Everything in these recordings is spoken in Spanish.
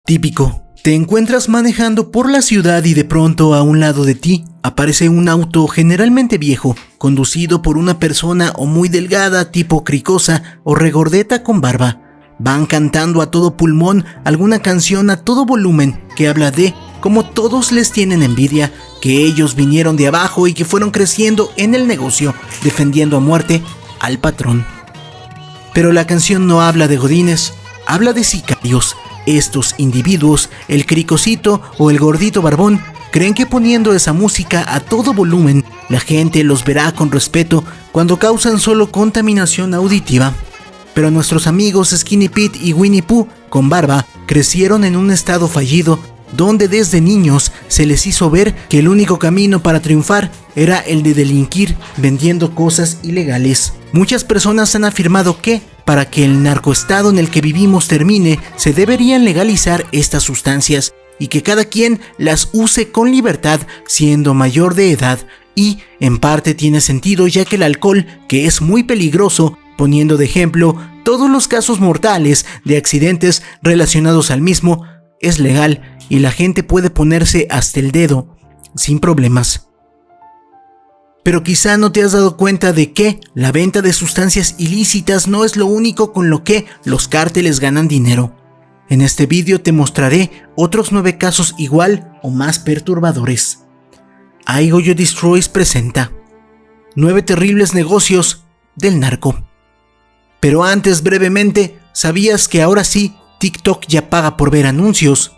Típico. Te encuentras manejando por la ciudad y de pronto a un lado de ti aparece un auto generalmente viejo, conducido por una persona o muy delgada tipo cricosa o regordeta con barba. Van cantando a todo pulmón alguna canción a todo volumen que habla de cómo todos les tienen envidia, que ellos vinieron de abajo y que fueron creciendo en el negocio, defendiendo a muerte al patrón. Pero la canción no habla de godines, habla de sicarios. Estos individuos, el cricosito o el gordito barbón, creen que poniendo esa música a todo volumen, la gente los verá con respeto cuando causan solo contaminación auditiva. Pero nuestros amigos Skinny Pete y Winnie Pooh, con barba, crecieron en un estado fallido, donde desde niños se les hizo ver que el único camino para triunfar era el de delinquir vendiendo cosas ilegales. Muchas personas han afirmado que, para que el narcoestado en el que vivimos termine, se deberían legalizar estas sustancias y que cada quien las use con libertad siendo mayor de edad. Y, en parte tiene sentido, ya que el alcohol, que es muy peligroso, poniendo de ejemplo todos los casos mortales de accidentes relacionados al mismo, es legal y la gente puede ponerse hasta el dedo sin problemas. Pero quizá no te has dado cuenta de que la venta de sustancias ilícitas no es lo único con lo que los cárteles ganan dinero. En este vídeo te mostraré otros 9 casos igual o más perturbadores. iGoyo Destroys presenta 9 terribles negocios del narco. Pero antes, brevemente, ¿sabías que ahora sí TikTok ya paga por ver anuncios?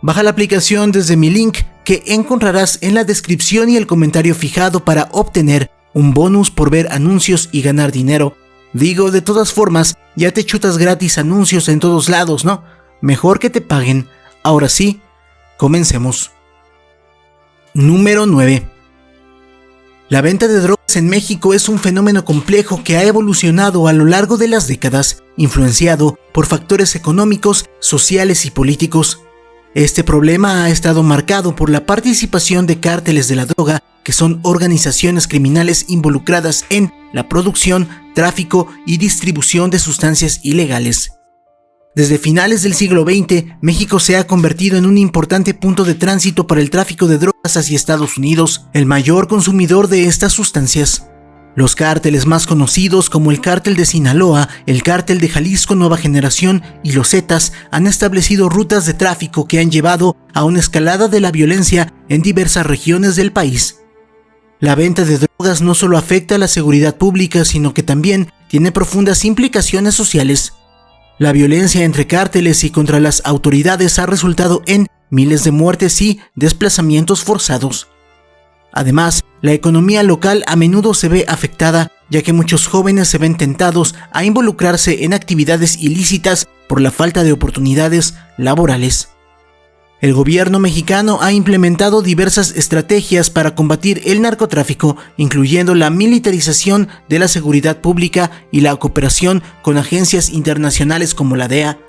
Baja la aplicación desde mi link que encontrarás en la descripción y el comentario fijado para obtener un bonus por ver anuncios y ganar dinero. Digo, de todas formas, ya te chutas gratis anuncios en todos lados, ¿no? Mejor que te paguen. Ahora sí, comencemos. Número 9. La venta de drogas en México es un fenómeno complejo que ha evolucionado a lo largo de las décadas, influenciado por factores económicos, sociales y políticos. Este problema ha estado marcado por la participación de cárteles de la droga, que son organizaciones criminales involucradas en la producción, tráfico y distribución de sustancias ilegales. Desde finales del siglo XX, México se ha convertido en un importante punto de tránsito para el tráfico de drogas hacia Estados Unidos, el mayor consumidor de estas sustancias. Los cárteles más conocidos como el Cártel de Sinaloa, el Cártel de Jalisco Nueva Generación y los Zetas han establecido rutas de tráfico que han llevado a una escalada de la violencia en diversas regiones del país. La venta de drogas no solo afecta a la seguridad pública, sino que también tiene profundas implicaciones sociales. La violencia entre cárteles y contra las autoridades ha resultado en miles de muertes y desplazamientos forzados. Además, la economía local a menudo se ve afectada, ya que muchos jóvenes se ven tentados a involucrarse en actividades ilícitas por la falta de oportunidades laborales. El gobierno mexicano ha implementado diversas estrategias para combatir el narcotráfico, incluyendo la militarización de la seguridad pública y la cooperación con agencias internacionales como la DEA.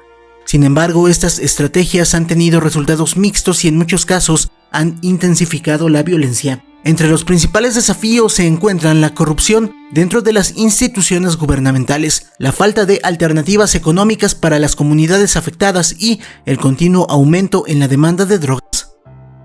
Sin embargo, estas estrategias han tenido resultados mixtos y en muchos casos han intensificado la violencia. Entre los principales desafíos se encuentran la corrupción dentro de las instituciones gubernamentales, la falta de alternativas económicas para las comunidades afectadas y el continuo aumento en la demanda de drogas.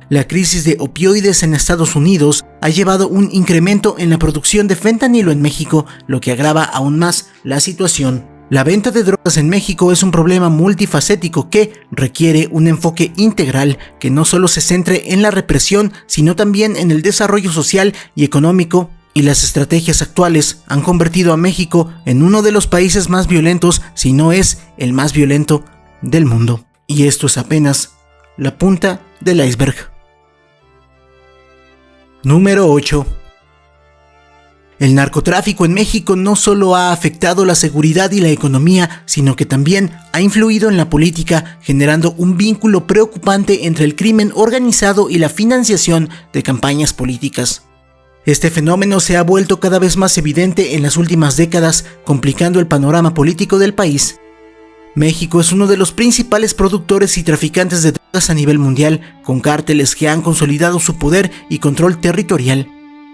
La crisis de opioides en Estados Unidos ha llevado un incremento en la producción de fentanilo en México, lo que agrava aún más la situación. La venta de drogas en México es un problema multifacético que requiere un enfoque integral que no solo se centre en la represión, sino también en el desarrollo social y económico, y las estrategias actuales han convertido a México en uno de los países más violentos, si no es el más violento del mundo. Y esto es apenas la punta del iceberg. Número 8. El narcotráfico en México no solo ha afectado la seguridad y la economía, sino que también ha influido en la política, generando un vínculo preocupante entre el crimen organizado y la financiación de campañas políticas. Este fenómeno se ha vuelto cada vez más evidente en las últimas décadas, complicando el panorama político del país. México es uno de los principales productores y traficantes de drogas a nivel mundial, con cárteles que han consolidado su poder y control territorial.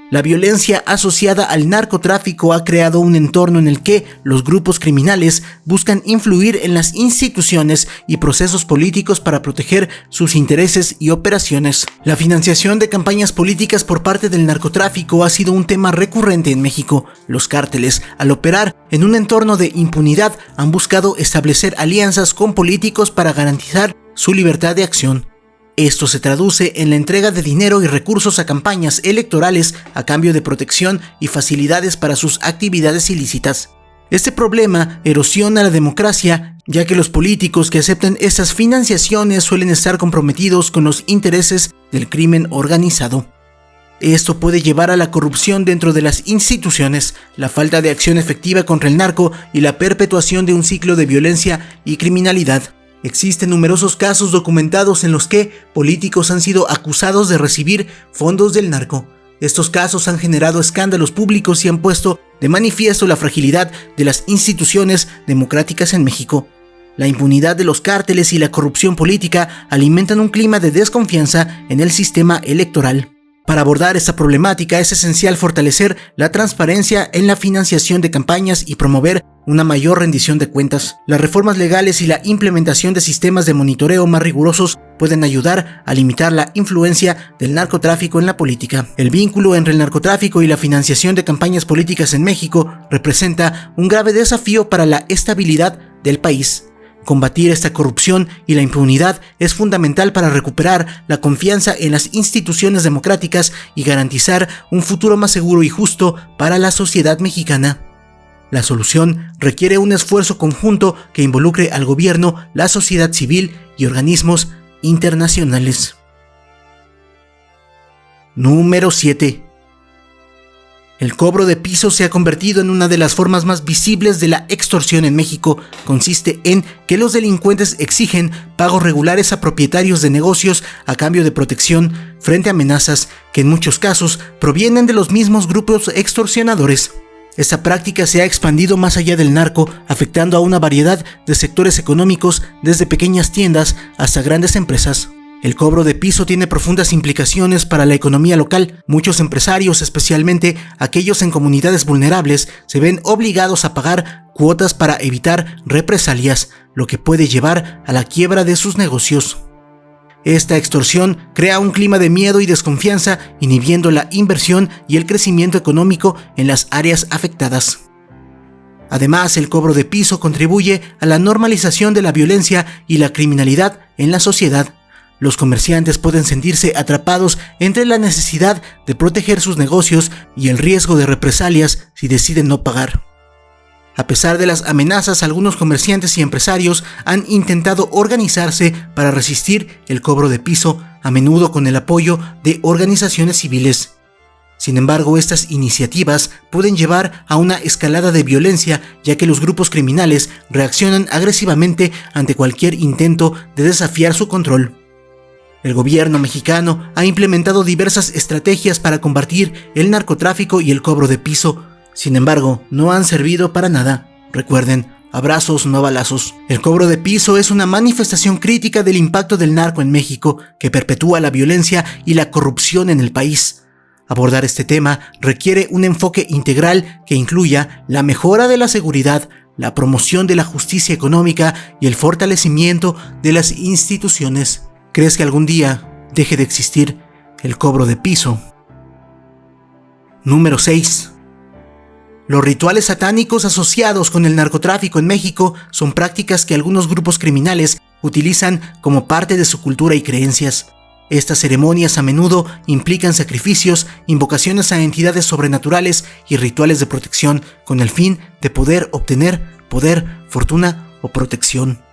La violencia asociada al narcotráfico ha creado un entorno en el que los grupos criminales buscan influir en las instituciones y procesos políticos para proteger sus intereses y operaciones. La financiación de campañas políticas por parte del narcotráfico ha sido un tema recurrente en México. Los cárteles, al operar en un entorno de impunidad, han buscado establecer alianzas con políticos para garantizar su libertad de acción. Esto se traduce en la entrega de dinero y recursos a campañas electorales a cambio de protección y facilidades para sus actividades ilícitas. Este problema erosiona la democracia, ya que los políticos que aceptan estas financiaciones suelen estar comprometidos con los intereses del crimen organizado. Esto puede llevar a la corrupción dentro de las instituciones, la falta de acción efectiva contra el narco y la perpetuación de un ciclo de violencia y criminalidad. Existen numerosos casos documentados en los que políticos han sido acusados de recibir fondos del narco. Estos casos han generado escándalos públicos y han puesto de manifiesto la fragilidad de las instituciones democráticas en México. La impunidad de los cárteles y la corrupción política alimentan un clima de desconfianza en el sistema electoral. Para abordar esta problemática es esencial fortalecer la transparencia en la financiación de campañas y promover una mayor rendición de cuentas. Las reformas legales y la implementación de sistemas de monitoreo más rigurosos pueden ayudar a limitar la influencia del narcotráfico en la política. El vínculo entre el narcotráfico y la financiación de campañas políticas en México representa un grave desafío para la estabilidad del país. Combatir esta corrupción y la impunidad es fundamental para recuperar la confianza en las instituciones democráticas y garantizar un futuro más seguro y justo para la sociedad mexicana. La solución requiere un esfuerzo conjunto que involucre al gobierno, la sociedad civil y organismos internacionales. Número 7. El cobro de piso se ha convertido en una de las formas más visibles de la extorsión en México. Consiste en que los delincuentes exigen pagos regulares a propietarios de negocios a cambio de protección frente a amenazas que en muchos casos provienen de los mismos grupos extorsionadores. Esta práctica se ha expandido más allá del narco, afectando a una variedad de sectores económicos, desde pequeñas tiendas hasta grandes empresas. El cobro de piso tiene profundas implicaciones para la economía local. Muchos empresarios, especialmente aquellos en comunidades vulnerables, se ven obligados a pagar cuotas para evitar represalias, lo que puede llevar a la quiebra de sus negocios. Esta extorsión crea un clima de miedo y desconfianza, inhibiendo la inversión y el crecimiento económico en las áreas afectadas. Además, el cobro de piso contribuye a la normalización de la violencia y la criminalidad en la sociedad. Los comerciantes pueden sentirse atrapados entre la necesidad de proteger sus negocios y el riesgo de represalias si deciden no pagar. A pesar de las amenazas, algunos comerciantes y empresarios han intentado organizarse para resistir el cobro de piso, a menudo con el apoyo de organizaciones civiles. Sin embargo, estas iniciativas pueden llevar a una escalada de violencia, ya que los grupos criminales reaccionan agresivamente ante cualquier intento de desafiar su control. El gobierno mexicano ha implementado diversas estrategias para combatir el narcotráfico y el cobro de piso. Sin embargo, no han servido para nada. Recuerden, abrazos, no balazos. El cobro de piso es una manifestación crítica del impacto del narco en México, que perpetúa la violencia y la corrupción en el país. Abordar este tema requiere un enfoque integral que incluya la mejora de la seguridad, la promoción de la justicia económica y el fortalecimiento de las instituciones. ¿Crees que algún día deje de existir el cobro de piso? Número 6. Los rituales satánicos asociados con el narcotráfico en México son prácticas que algunos grupos criminales utilizan como parte de su cultura y creencias. Estas ceremonias a menudo implican sacrificios, invocaciones a entidades sobrenaturales y rituales de protección con el fin de poder obtener poder, fortuna o protección.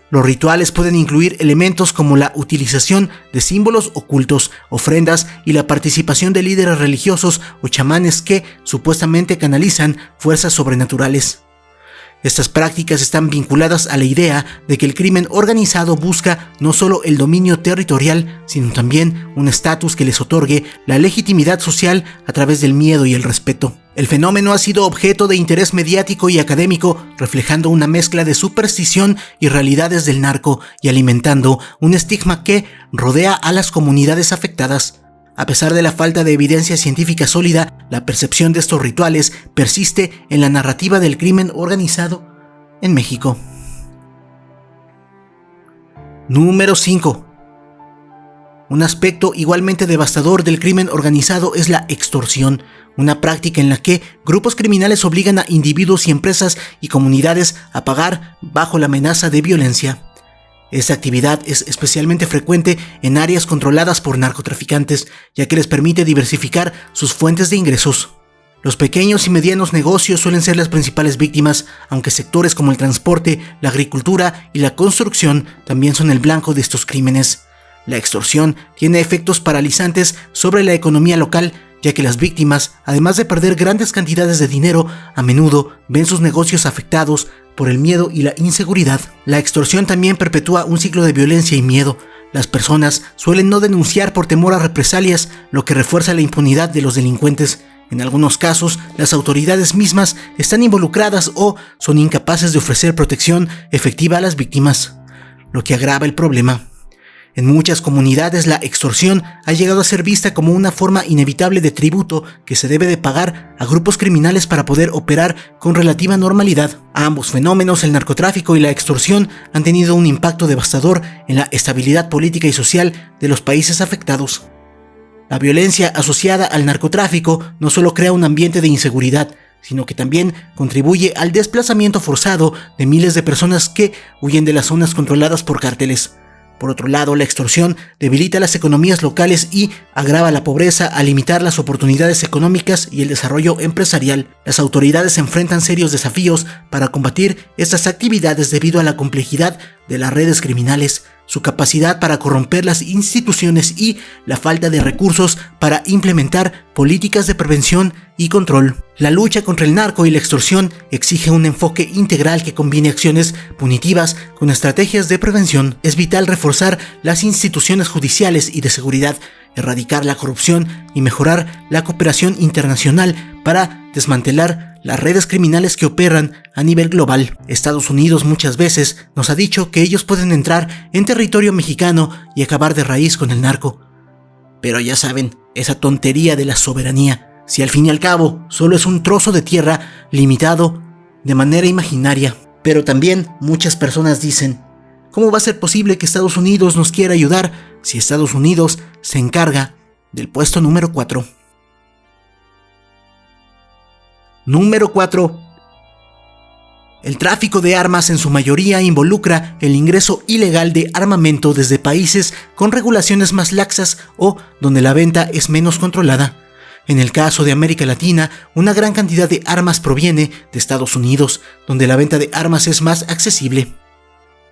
Los rituales pueden incluir elementos como la utilización de símbolos ocultos, ofrendas y la participación de líderes religiosos o chamanes que supuestamente canalizan fuerzas sobrenaturales. Estas prácticas están vinculadas a la idea de que el crimen organizado busca no solo el dominio territorial, sino también un estatus que les otorgue la legitimidad social a través del miedo y el respeto. El fenómeno ha sido objeto de interés mediático y académico, reflejando una mezcla de superstición y realidades del narco y alimentando un estigma que rodea a las comunidades afectadas. A pesar de la falta de evidencia científica sólida, la percepción de estos rituales persiste en la narrativa del crimen organizado en México. Número 5. Un aspecto igualmente devastador del crimen organizado es la extorsión, una práctica en la que grupos criminales obligan a individuos y empresas y comunidades a pagar bajo la amenaza de violencia. Esta actividad es especialmente frecuente en áreas controladas por narcotraficantes, ya que les permite diversificar sus fuentes de ingresos. Los pequeños y medianos negocios suelen ser las principales víctimas, aunque sectores como el transporte, la agricultura y la construcción también son el blanco de estos crímenes. La extorsión tiene efectos paralizantes sobre la economía local, ya que las víctimas, además de perder grandes cantidades de dinero, a menudo ven sus negocios afectados por el miedo y la inseguridad. La extorsión también perpetúa un ciclo de violencia y miedo. Las personas suelen no denunciar por temor a represalias, lo que refuerza la impunidad de los delincuentes. En algunos casos, las autoridades mismas están involucradas o son incapaces de ofrecer protección efectiva a las víctimas, lo que agrava el problema. En muchas comunidades la extorsión ha llegado a ser vista como una forma inevitable de tributo que se debe de pagar a grupos criminales para poder operar con relativa normalidad. Ambos fenómenos, el narcotráfico y la extorsión, han tenido un impacto devastador en la estabilidad política y social de los países afectados. La violencia asociada al narcotráfico no solo crea un ambiente de inseguridad, sino que también contribuye al desplazamiento forzado de miles de personas que huyen de las zonas controladas por cárteles. Por otro lado, la extorsión debilita las economías locales y agrava la pobreza al limitar las oportunidades económicas y el desarrollo empresarial. Las autoridades enfrentan serios desafíos para combatir estas actividades debido a la complejidad de las redes criminales, su capacidad para corromper las instituciones y la falta de recursos para implementar políticas de prevención y control. La lucha contra el narco y la extorsión exige un enfoque integral que combine acciones punitivas con estrategias de prevención. Es vital reforzar las instituciones judiciales y de seguridad, erradicar la corrupción y mejorar la cooperación internacional para desmantelar las redes criminales que operan a nivel global. Estados Unidos muchas veces nos ha dicho que ellos pueden entrar en territorio mexicano y acabar de raíz con el narco. Pero ya saben, esa tontería de la soberanía, si al fin y al cabo solo es un trozo de tierra limitado de manera imaginaria. Pero también muchas personas dicen, ¿cómo va a ser posible que Estados Unidos nos quiera ayudar si Estados Unidos se encarga del puesto número 4? Número 4. El tráfico de armas en su mayoría involucra el ingreso ilegal de armamento desde países con regulaciones más laxas o donde la venta es menos controlada. En el caso de América Latina, una gran cantidad de armas proviene de Estados Unidos, donde la venta de armas es más accesible.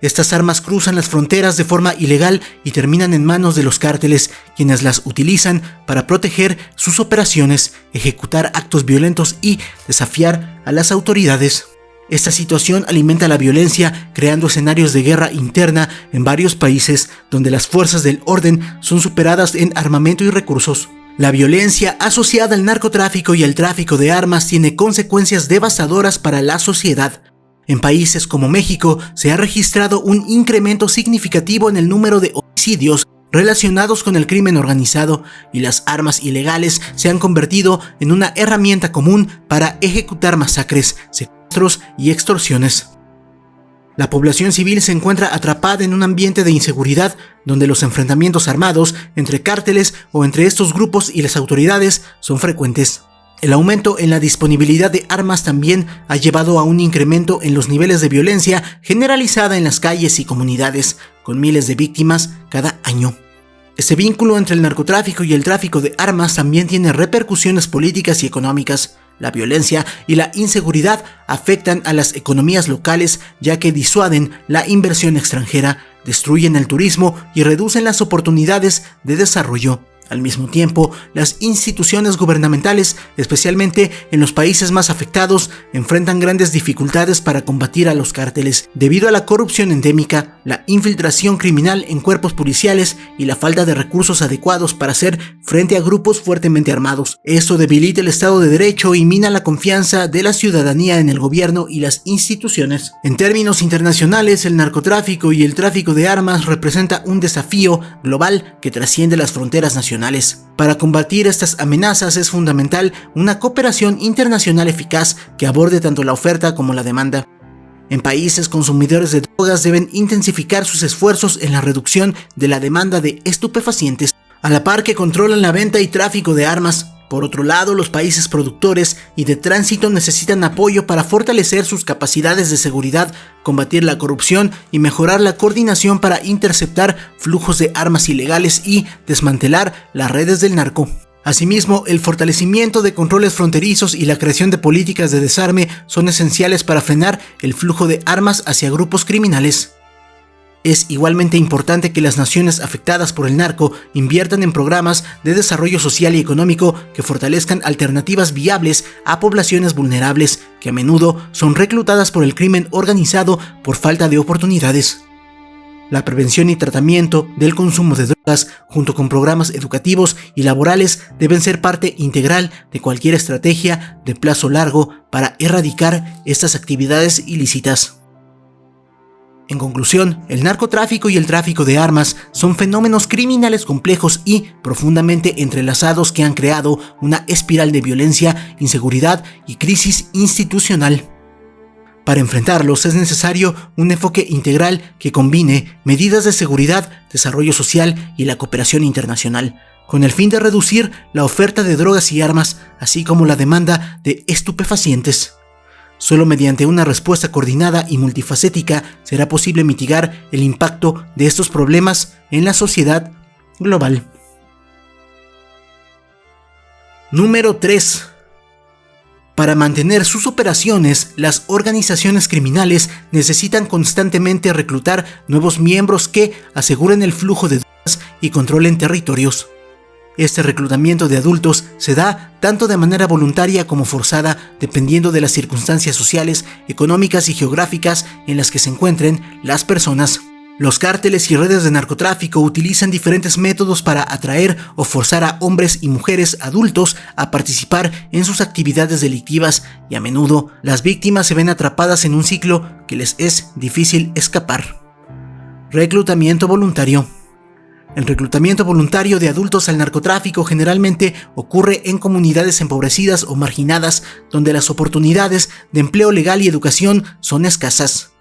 Estas armas cruzan las fronteras de forma ilegal y terminan en manos de los cárteles, quienes las utilizan para proteger sus operaciones, ejecutar actos violentos y desafiar a las autoridades. Esta situación alimenta la violencia, creando escenarios de guerra interna en varios países, donde las fuerzas del orden son superadas en armamento y recursos. La violencia asociada al narcotráfico y al tráfico de armas tiene consecuencias devastadoras para la sociedad. En países como México se ha registrado un incremento significativo en el número de homicidios relacionados con el crimen organizado, y las armas ilegales se han convertido en una herramienta común para ejecutar masacres, secuestros y extorsiones. La población civil se encuentra atrapada en un ambiente de inseguridad donde los enfrentamientos armados entre cárteles o entre estos grupos y las autoridades son frecuentes. El aumento en la disponibilidad de armas también ha llevado a un incremento en los niveles de violencia generalizada en las calles y comunidades, con miles de víctimas cada año. Este vínculo entre el narcotráfico y el tráfico de armas también tiene repercusiones políticas y económicas. La violencia y la inseguridad afectan a las economías locales, ya que disuaden la inversión extranjera, destruyen el turismo y reducen las oportunidades de desarrollo. Al mismo tiempo, las instituciones gubernamentales, especialmente en los países más afectados, enfrentan grandes dificultades para combatir a los cárteles, debido a la corrupción endémica, la infiltración criminal en cuerpos policiales y la falta de recursos adecuados para hacer frente a grupos fuertemente armados. Esto debilita el Estado de Derecho y mina la confianza de la ciudadanía en el gobierno y las instituciones. En términos internacionales, el narcotráfico y el tráfico de armas representa un desafío global que trasciende las fronteras nacionales. internacionales. Para combatir estas amenazas es fundamental una cooperación internacional eficaz que aborde tanto la oferta como la demanda. En países consumidores de drogas deben intensificar sus esfuerzos en la reducción de la demanda de estupefacientes, a la par que controlan la venta y tráfico de armas. Por otro lado, los países productores y de tránsito necesitan apoyo para fortalecer sus capacidades de seguridad, combatir la corrupción y mejorar la coordinación para interceptar flujos de armas ilegales y desmantelar las redes del narco. Asimismo, el fortalecimiento de controles fronterizos y la creación de políticas de desarme son esenciales para frenar el flujo de armas hacia grupos criminales. Es igualmente importante que las naciones afectadas por el narco inviertan en programas de desarrollo social y económico que fortalezcan alternativas viables a poblaciones vulnerables que a menudo son reclutadas por el crimen organizado por falta de oportunidades. La prevención y tratamiento del consumo de drogas, junto con programas educativos y laborales, deben ser parte integral de cualquier estrategia de plazo largo para erradicar estas actividades ilícitas. En conclusión, el narcotráfico y el tráfico de armas son fenómenos criminales complejos y profundamente entrelazados que han creado una espiral de violencia, inseguridad y crisis institucional. Para enfrentarlos es necesario un enfoque integral que combine medidas de seguridad, desarrollo social y la cooperación internacional, con el fin de reducir la oferta de drogas y armas, así como la demanda de estupefacientes. Solo mediante una respuesta coordinada y multifacética será posible mitigar el impacto de estos problemas en la sociedad global. Número 3. Para mantener sus operaciones, las organizaciones criminales necesitan constantemente reclutar nuevos miembros que aseguren el flujo de drogas y controlen territorios. Este reclutamiento de adultos se da tanto de manera voluntaria como forzada, dependiendo de las circunstancias sociales, económicas y geográficas en las que se encuentren las personas. Los cárteles y redes de narcotráfico utilizan diferentes métodos para atraer o forzar a hombres y mujeres adultos a participar en sus actividades delictivas y a menudo las víctimas se ven atrapadas en un ciclo que les es difícil escapar. Reclutamiento voluntario. El reclutamiento voluntario de adultos al narcotráfico generalmente ocurre en comunidades empobrecidas o marginadas donde las oportunidades de empleo legal y educación son escasas.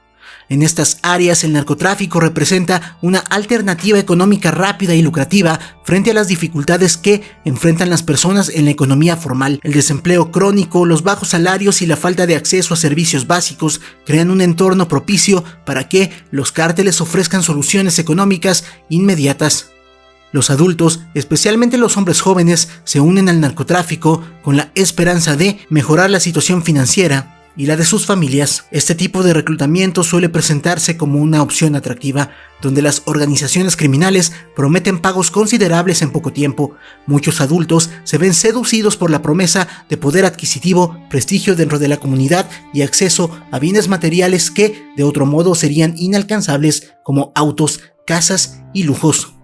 En estas áreas el narcotráfico representa una alternativa económica rápida y lucrativa frente a las dificultades que enfrentan las personas en la economía formal. El desempleo crónico, los bajos salarios y la falta de acceso a servicios básicos crean un entorno propicio para que los cárteles ofrezcan soluciones económicas inmediatas. Los adultos, especialmente los hombres jóvenes, se unen al narcotráfico con la esperanza de mejorar la situación financiera y la de sus familias. Este tipo de reclutamiento suele presentarse como una opción atractiva, donde las organizaciones criminales prometen pagos considerables en poco tiempo. Muchos adultos se ven seducidos por la promesa de poder adquisitivo, prestigio dentro de la comunidad y acceso a bienes materiales que de otro modo serían inalcanzables, como autos, casas y lujos.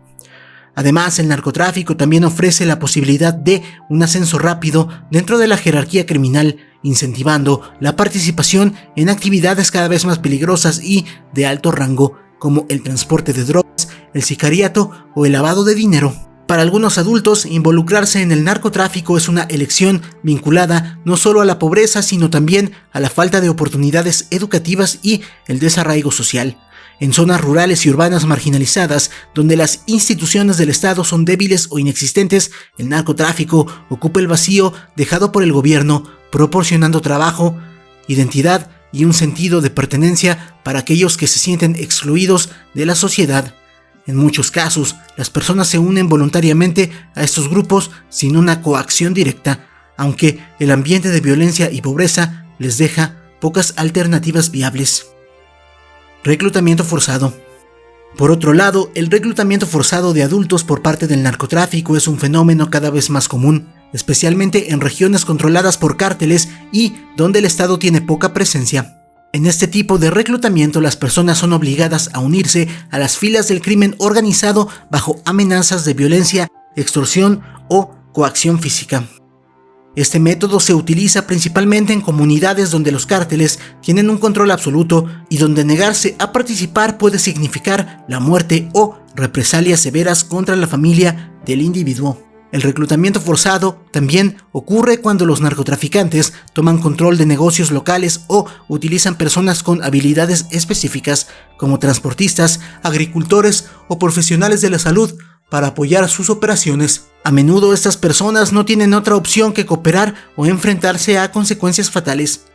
Además, el narcotráfico también ofrece la posibilidad de un ascenso rápido dentro de la jerarquía criminal, incentivando la participación en actividades cada vez más peligrosas y de alto rango, como el transporte de drogas, el sicariato o el lavado de dinero. Para algunos adultos, involucrarse en el narcotráfico es una elección vinculada no solo a la pobreza, sino también a la falta de oportunidades educativas y el desarraigo social. En zonas rurales y urbanas marginalizadas, donde las instituciones del Estado son débiles o inexistentes, el narcotráfico ocupa el vacío dejado por el gobierno, proporcionando trabajo, identidad y un sentido de pertenencia para aquellos que se sienten excluidos de la sociedad. En muchos casos, las personas se unen voluntariamente a estos grupos sin una coacción directa, aunque el ambiente de violencia y pobreza les deja pocas alternativas viables. Reclutamiento forzado. Por otro lado, el reclutamiento forzado de adultos por parte del narcotráfico es un fenómeno cada vez más común, especialmente en regiones controladas por cárteles y donde el Estado tiene poca presencia. En este tipo de reclutamiento, las personas son obligadas a unirse a las filas del crimen organizado bajo amenazas de violencia, extorsión o coacción física. Este método se utiliza principalmente en comunidades donde los cárteles tienen un control absoluto y donde negarse a participar puede significar la muerte o represalias severas contra la familia del individuo. El reclutamiento forzado también ocurre cuando los narcotraficantes toman control de negocios locales o utilizan personas con habilidades específicas como transportistas, agricultores o profesionales de la salud para apoyar sus operaciones. A menudo estas personas no tienen otra opción que cooperar o enfrentarse a consecuencias fatales.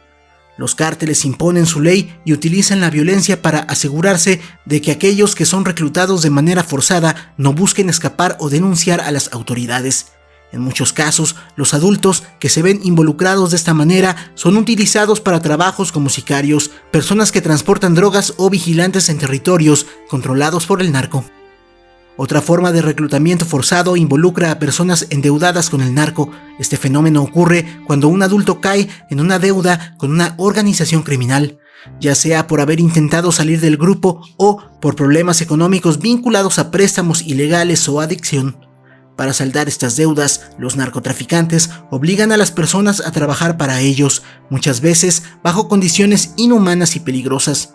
Los cárteles imponen su ley y utilizan la violencia para asegurarse de que aquellos que son reclutados de manera forzada no busquen escapar o denunciar a las autoridades. En muchos casos, los adultos que se ven involucrados de esta manera son utilizados para trabajos como sicarios, personas que transportan drogas o vigilantes en territorios controlados por el narco. Otra forma de reclutamiento forzado involucra a personas endeudadas con el narco. Este fenómeno ocurre cuando un adulto cae en una deuda con una organización criminal, ya sea por haber intentado salir del grupo o por problemas económicos vinculados a préstamos ilegales o adicción. Para saldar estas deudas, los narcotraficantes obligan a las personas a trabajar para ellos, muchas veces bajo condiciones inhumanas y peligrosas.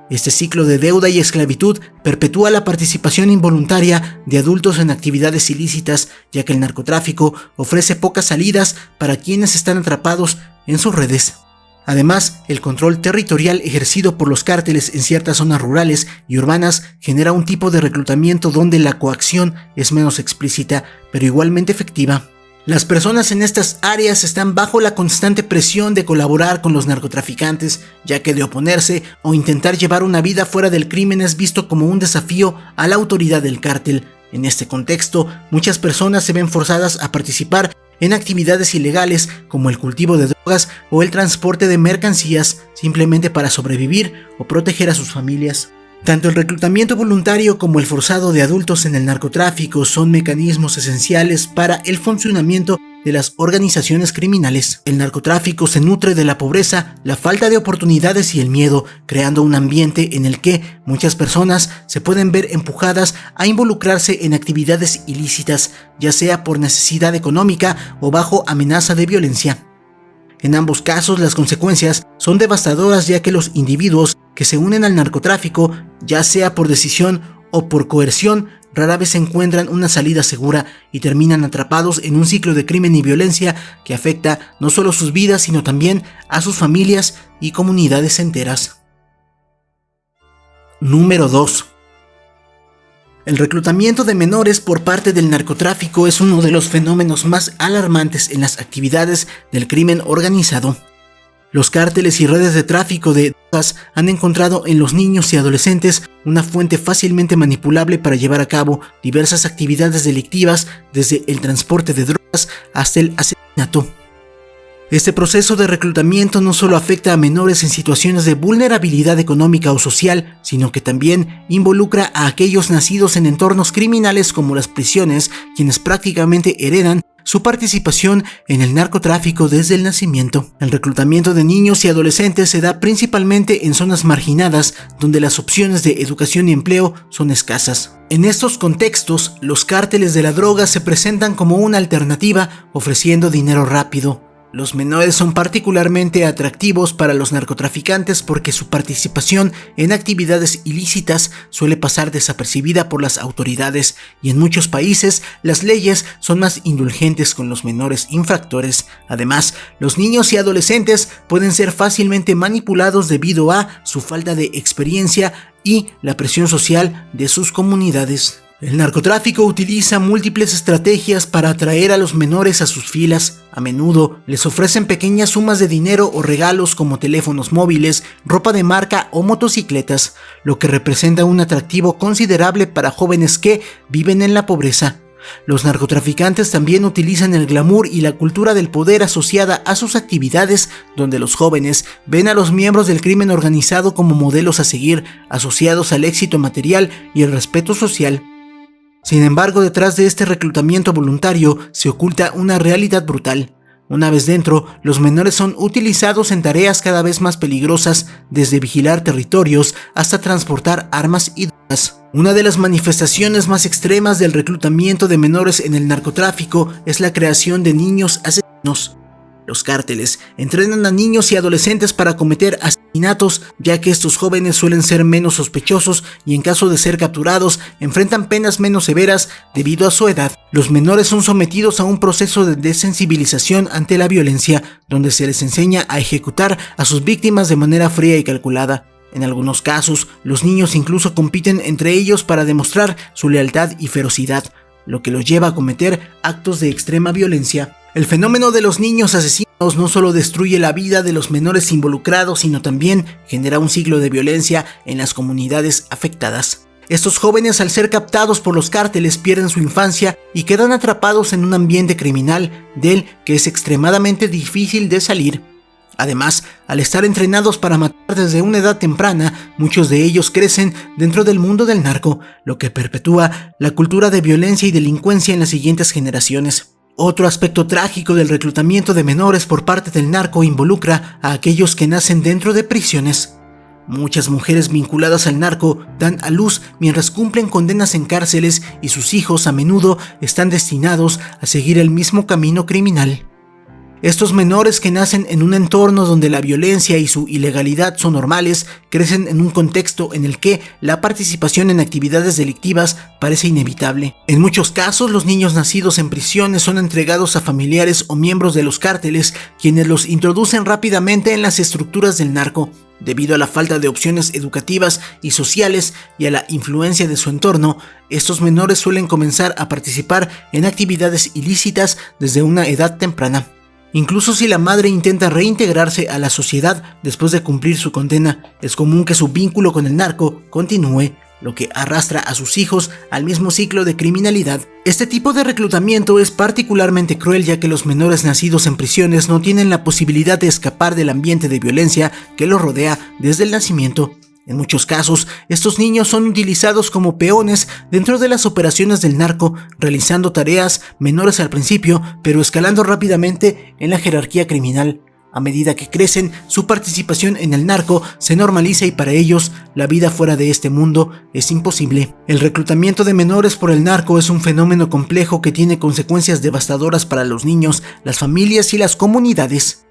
Este ciclo de deuda y esclavitud perpetúa la participación involuntaria de adultos en actividades ilícitas, ya que el narcotráfico ofrece pocas salidas para quienes están atrapados en sus redes. Además, el control territorial ejercido por los cárteles en ciertas zonas rurales y urbanas genera un tipo de reclutamiento donde la coacción es menos explícita, pero igualmente efectiva. Las personas en estas áreas están bajo la constante presión de colaborar con los narcotraficantes, ya que de oponerse o intentar llevar una vida fuera del crimen es visto como un desafío a la autoridad del cártel. En este contexto, muchas personas se ven forzadas a participar en actividades ilegales como el cultivo de drogas o el transporte de mercancías, simplemente para sobrevivir o proteger a sus familias. Tanto el reclutamiento voluntario como el forzado de adultos en el narcotráfico son mecanismos esenciales para el funcionamiento de las organizaciones criminales. El narcotráfico se nutre de la pobreza, la falta de oportunidades y el miedo, creando un ambiente en el que muchas personas se pueden ver empujadas a involucrarse en actividades ilícitas, ya sea por necesidad económica o bajo amenaza de violencia. En ambos casos, las consecuencias son devastadoras, ya que los individuos que se unen al narcotráfico, ya sea por decisión o por coerción, rara vez encuentran una salida segura y terminan atrapados en un ciclo de crimen y violencia que afecta no solo sus vidas, sino también a sus familias y comunidades enteras. Número 2. El reclutamiento de menores por parte del narcotráfico es uno de los fenómenos más alarmantes en las actividades del crimen organizado. Los cárteles y redes de tráfico de drogas han encontrado en los niños y adolescentes una fuente fácilmente manipulable para llevar a cabo diversas actividades delictivas, desde el transporte de drogas hasta el asesinato. Este proceso de reclutamiento no solo afecta a menores en situaciones de vulnerabilidad económica o social, sino que también involucra a aquellos nacidos en entornos criminales como las prisiones, quienes prácticamente heredan su participación en el narcotráfico desde el nacimiento. El reclutamiento de niños y adolescentes se da principalmente en zonas marginadas, donde las opciones de educación y empleo son escasas. En estos contextos, los cárteles de la droga se presentan como una alternativa, ofreciendo dinero rápido. Los menores son particularmente atractivos para los narcotraficantes porque su participación en actividades ilícitas suele pasar desapercibida por las autoridades, y en muchos países las leyes son más indulgentes con los menores infractores. Además, los niños y adolescentes pueden ser fácilmente manipulados debido a su falta de experiencia y la presión social de sus comunidades. El narcotráfico utiliza múltiples estrategias para atraer a los menores a sus filas. A menudo les ofrecen pequeñas sumas de dinero o regalos como teléfonos móviles, ropa de marca o motocicletas, lo que representa un atractivo considerable para jóvenes que viven en la pobreza. Los narcotraficantes también utilizan el glamour y la cultura del poder asociada a sus actividades, donde los jóvenes ven a los miembros del crimen organizado como modelos a seguir, asociados al éxito material y el respeto social. Sin embargo, detrás de este reclutamiento voluntario se oculta una realidad brutal. Una vez dentro, los menores son utilizados en tareas cada vez más peligrosas, desde vigilar territorios hasta transportar armas y drogas. Una de las manifestaciones más extremas del reclutamiento de menores en el narcotráfico es la creación de niños asesinos. Los cárteles entrenan a niños y adolescentes para cometer asesinatos asesinatos, ya que estos jóvenes suelen ser menos sospechosos y en caso de ser capturados enfrentan penas menos severas debido a su edad. Los menores son sometidos a un proceso de desensibilización ante la violencia, donde se les enseña a ejecutar a sus víctimas de manera fría y calculada. En algunos casos, los niños incluso compiten entre ellos para demostrar su lealtad y ferocidad, lo que los lleva a cometer actos de extrema violencia. El fenómeno de los niños asesinos no solo destruye la vida de los menores involucrados, sino también genera un ciclo de violencia en las comunidades afectadas. Estos jóvenes, al ser captados por los cárteles, pierden su infancia y quedan atrapados en un ambiente criminal del que es extremadamente difícil de salir. Además, al estar entrenados para matar desde una edad temprana, muchos de ellos crecen dentro del mundo del narco, lo que perpetúa la cultura de violencia y delincuencia en las siguientes generaciones. Otro aspecto trágico del reclutamiento de menores por parte del narco involucra a aquellos que nacen dentro de prisiones. Muchas mujeres vinculadas al narco dan a luz mientras cumplen condenas en cárceles y sus hijos a menudo están destinados a seguir el mismo camino criminal. Estos menores que nacen en un entorno donde la violencia y su ilegalidad son normales, crecen en un contexto en el que la participación en actividades delictivas parece inevitable. En muchos casos, los niños nacidos en prisiones son entregados a familiares o miembros de los cárteles, quienes los introducen rápidamente en las estructuras del narco. Debido a la falta de opciones educativas y sociales y a la influencia de su entorno, estos menores suelen comenzar a participar en actividades ilícitas desde una edad temprana. Incluso si la madre intenta reintegrarse a la sociedad después de cumplir su condena, es común que su vínculo con el narco continúe, lo que arrastra a sus hijos al mismo ciclo de criminalidad. Este tipo de reclutamiento es particularmente cruel, ya que los menores nacidos en prisiones no tienen la posibilidad de escapar del ambiente de violencia que los rodea desde el nacimiento. En muchos casos, estos niños son utilizados como peones dentro de las operaciones del narco, realizando tareas menores al principio, pero escalando rápidamente en la jerarquía criminal. A medida que crecen, su participación en el narco se normaliza y para ellos, la vida fuera de este mundo es imposible. El reclutamiento de menores por el narco es un fenómeno complejo que tiene consecuencias devastadoras para los niños, las familias y las comunidades.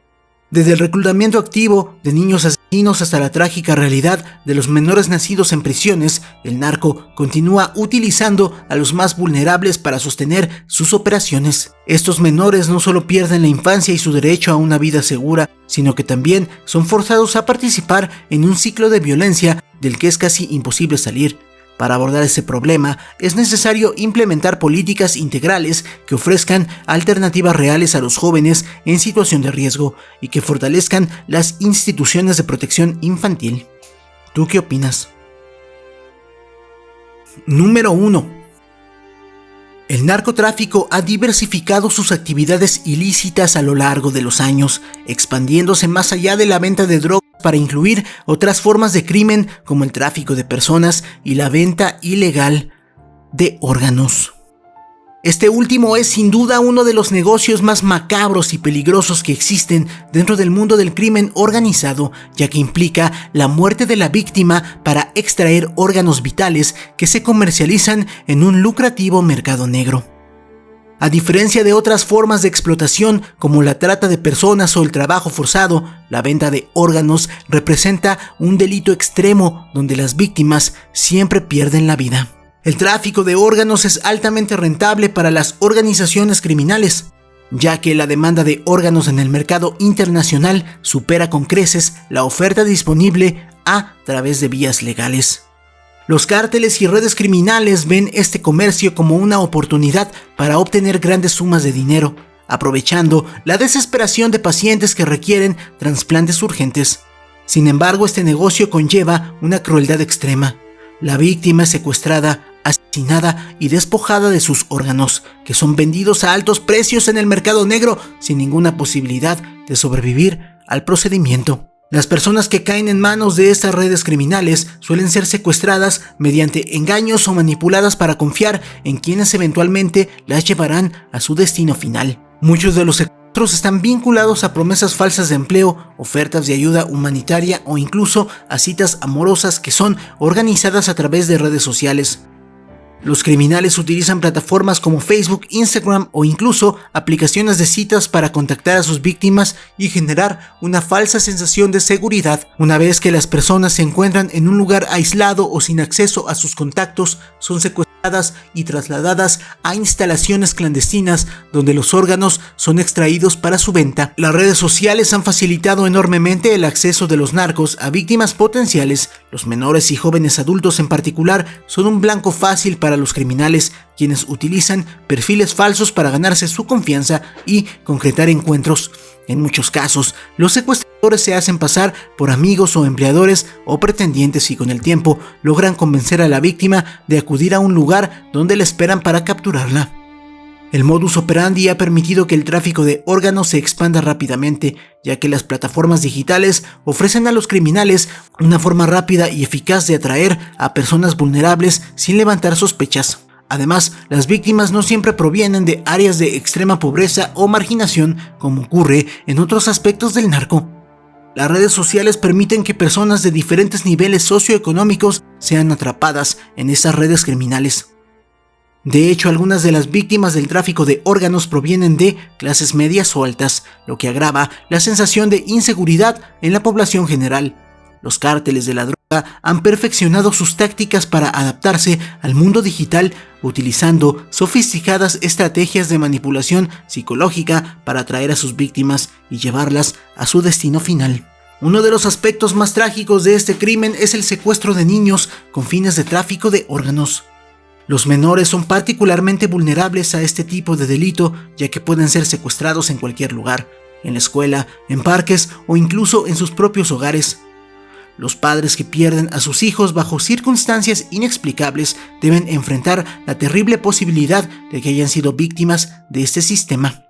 Desde el reclutamiento activo de niños asesinos hasta la trágica realidad de los menores nacidos en prisiones, el narco continúa utilizando a los más vulnerables para sostener sus operaciones. Estos menores no solo pierden la infancia y su derecho a una vida segura, sino que también son forzados a participar en un ciclo de violencia del que es casi imposible salir. Para abordar ese problema, es necesario implementar políticas integrales que ofrezcan alternativas reales a los jóvenes en situación de riesgo y que fortalezcan las instituciones de protección infantil. ¿Tú qué opinas? Número 1. El narcotráfico ha diversificado sus actividades ilícitas a lo largo de los años, expandiéndose más allá de la venta de drogas para incluir otras formas de crimen como el tráfico de personas y la venta ilegal de órganos. Este último es sin duda uno de los negocios más macabros y peligrosos que existen dentro del mundo del crimen organizado, ya que implica la muerte de la víctima para extraer órganos vitales que se comercializan en un lucrativo mercado negro. A diferencia de otras formas de explotación como la trata de personas o el trabajo forzado, la venta de órganos representa un delito extremo donde las víctimas siempre pierden la vida. El tráfico de órganos es altamente rentable para las organizaciones criminales, ya que la demanda de órganos en el mercado internacional supera con creces la oferta disponible a través de vías legales. Los cárteles y redes criminales ven este comercio como una oportunidad para obtener grandes sumas de dinero, aprovechando la desesperación de pacientes que requieren trasplantes urgentes. Sin embargo, este negocio conlleva una crueldad extrema. La víctima es secuestrada, asesinada y despojada de sus órganos, que son vendidos a altos precios en el mercado negro sin ninguna posibilidad de sobrevivir al procedimiento. Las personas que caen en manos de estas redes criminales suelen ser secuestradas mediante engaños o manipuladas para confiar en quienes eventualmente las llevarán a su destino final. Muchos de los secuestros están vinculados a promesas falsas de empleo, ofertas de ayuda humanitaria o incluso a citas amorosas que son organizadas a través de redes sociales. Los criminales utilizan plataformas como Facebook, Instagram o incluso aplicaciones de citas para contactar a sus víctimas y generar una falsa sensación de seguridad. Una vez que las personas se encuentran en un lugar aislado o sin acceso a sus contactos, son secuestradas y trasladadas a instalaciones clandestinas donde los órganos son extraídos para su venta. Las redes sociales han facilitado enormemente el acceso de los narcos a víctimas potenciales. Los menores y jóvenes adultos en particular son un blanco fácil para los criminales, quienes utilizan perfiles falsos para ganarse su confianza y concretar encuentros. En muchos casos, los secuestradores se hacen pasar por amigos o empleadores o pretendientes y con el tiempo logran convencer a la víctima de acudir a un lugar donde la esperan para capturarla. El modus operandi ha permitido que el tráfico de órganos se expanda rápidamente, ya que las plataformas digitales ofrecen a los criminales una forma rápida y eficaz de atraer a personas vulnerables sin levantar sospechas. Además, las víctimas no siempre provienen de áreas de extrema pobreza o marginación, como ocurre en otros aspectos del narco. Las redes sociales permiten que personas de diferentes niveles socioeconómicos sean atrapadas en esas redes criminales. De hecho, algunas de las víctimas del tráfico de órganos provienen de clases medias o altas, lo que agrava la sensación de inseguridad en la población general. Los cárteles de la droga han perfeccionado sus tácticas para adaptarse al mundo digital, utilizando sofisticadas estrategias de manipulación psicológica para atraer a sus víctimas y llevarlas a su destino final. Uno de los aspectos más trágicos de este crimen es el secuestro de niños con fines de tráfico de órganos. Los menores son particularmente vulnerables a este tipo de delito, ya que pueden ser secuestrados en cualquier lugar, en la escuela, en parques o incluso en sus propios hogares. Los padres que pierden a sus hijos bajo circunstancias inexplicables deben enfrentar la terrible posibilidad de que hayan sido víctimas de este sistema.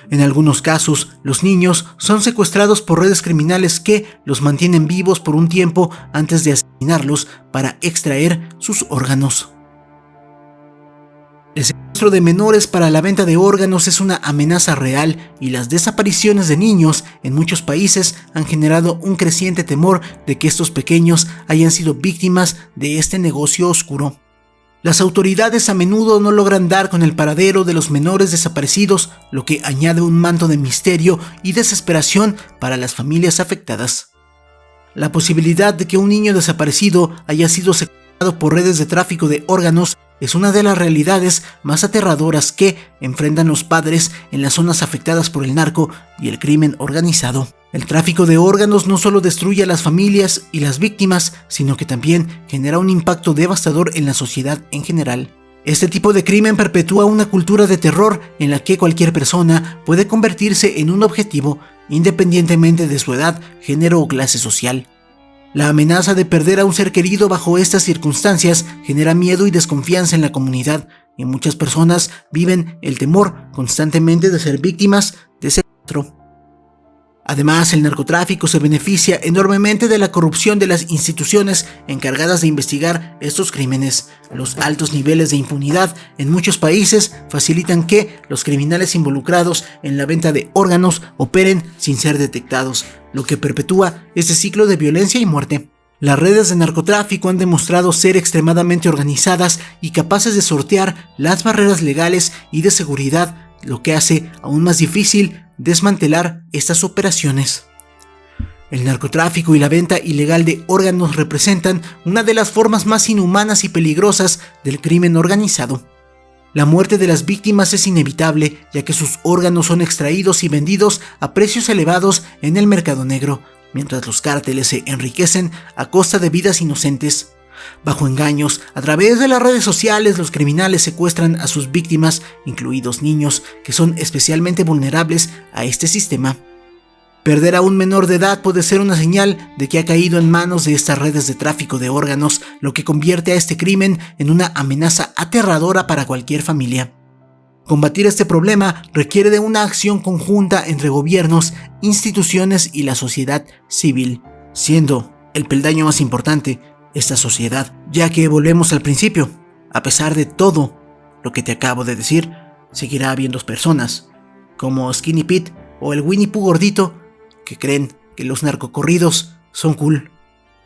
En algunos casos, los niños son secuestrados por redes criminales que los mantienen vivos por un tiempo antes de asesinarlos para extraer sus órganos. El secuestro de menores para la venta de órganos es una amenaza real y las desapariciones de niños en muchos países han generado un creciente temor de que estos pequeños hayan sido víctimas de este negocio oscuro. Las autoridades a menudo no logran dar con el paradero de los menores desaparecidos, lo que añade un manto de misterio y desesperación para las familias afectadas. La posibilidad de que un niño desaparecido haya sido secuestrado por redes de tráfico de órganos es una de las realidades más aterradoras que enfrentan los padres en las zonas afectadas por el narco y el crimen organizado. El tráfico de órganos no solo destruye a las familias y las víctimas, sino que también genera un impacto devastador en la sociedad en general. Este tipo de crimen perpetúa una cultura de terror en la que cualquier persona puede convertirse en un objetivo, independientemente de su edad, género o clase social. La amenaza de perder a un ser querido bajo estas circunstancias genera miedo y desconfianza en la comunidad, y muchas personas viven el temor constantemente de ser víctimas de secuestro. Además, el narcotráfico se beneficia enormemente de la corrupción de las instituciones encargadas de investigar estos crímenes. Los altos niveles de impunidad en muchos países facilitan que los criminales involucrados en la venta de órganos operen sin ser detectados, lo que perpetúa este ciclo de violencia y muerte. Las redes de narcotráfico han demostrado ser extremadamente organizadas y capaces de sortear las barreras legales y de seguridad, lo que hace aún más difícil desmantelar estas operaciones. El narcotráfico y la venta ilegal de órganos representan una de las formas más inhumanas y peligrosas del crimen organizado. La muerte de las víctimas es inevitable, ya que sus órganos son extraídos y vendidos a precios elevados en el mercado negro, mientras los cárteles se enriquecen a costa de vidas inocentes. Bajo engaños, a través de las redes sociales, los criminales secuestran a sus víctimas, incluidos niños, que son especialmente vulnerables a este sistema. Perder a un menor de edad puede ser una señal de que ha caído en manos de estas redes de tráfico de órganos, lo que convierte a este crimen en una amenaza aterradora para cualquier familia. Combatir este problema requiere de una acción conjunta entre gobiernos, instituciones y la sociedad civil, siendo el peldaño más importante esta sociedad, ya que volvemos al principio. A pesar de todo lo que te acabo de decir, seguirá habiendo personas como Skinny Pete o el Winnie Pooh gordito que creen que los narcocorridos son cool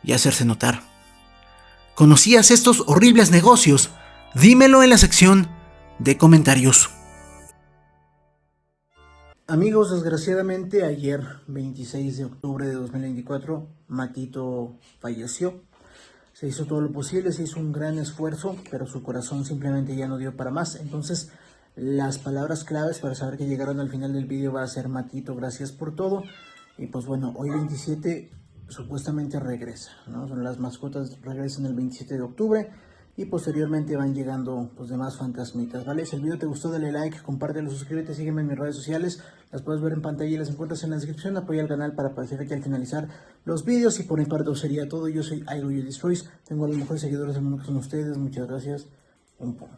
y hacerse notar. ¿Conocías estos horribles negocios? Dímelo en la sección de comentarios. Amigos, desgraciadamente ayer, 26 de octubre de 2024, Matito falleció. Se hizo todo lo posible, se hizo un gran esfuerzo, pero su corazón simplemente ya no dio para más. Entonces, las palabras claves para saber que llegaron al final del vídeo va a ser: Matito, gracias por todo. Y pues bueno, hoy 27 supuestamente regresa, ¿no? Las mascotas regresan el 27 de octubre. Y posteriormente van llegando pues demás fantasmitas, ¿vale? Si el video te gustó, dale like, compártelo, suscríbete, sígueme en mis redes sociales. Las puedes ver en pantalla y las encuentras en la descripción. Apoya al canal para aparecer aquí al finalizar los vídeos. Y por mi parte sería todo. Yo soy I Go You Destroys. Tengo a los mejores seguidores del mundo que son ustedes. Muchas gracias. Un pum.